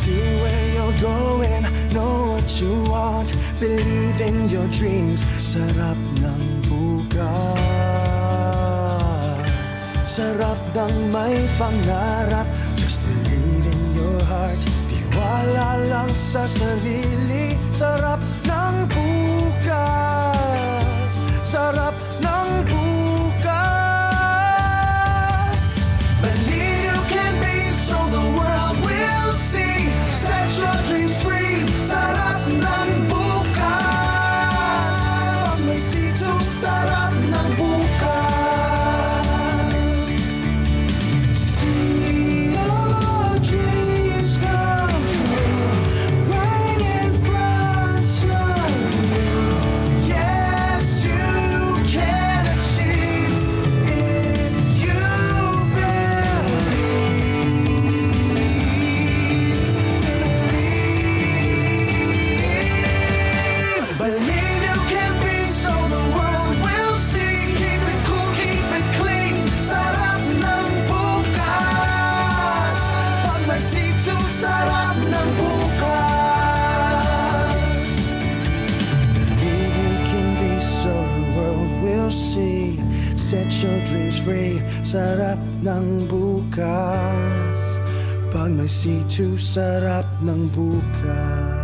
See where you're going, know what you want, believe in your dreams. Sarap ng bukas, sarap ng may pangarap. Just believe in your heart, tiwala lang sa sarili. Sarap ng bukas, sarap ng bukas. Believe you can be, so the world will see. Set your dreams free. Sarap ng bukas. Pag may C2, sarap ng bukas. See your dreams come true right in front of you. Yes, you can achieve if you believe you can be, so the world will see. Keep it cool, keep it clean. Sarap ng bukas. Pag may C2, sarap ng bukas. Believe you can be, so the world will see. Set your dreams free. Sarap ng bukas. Pag may C2, sarap ng bukas.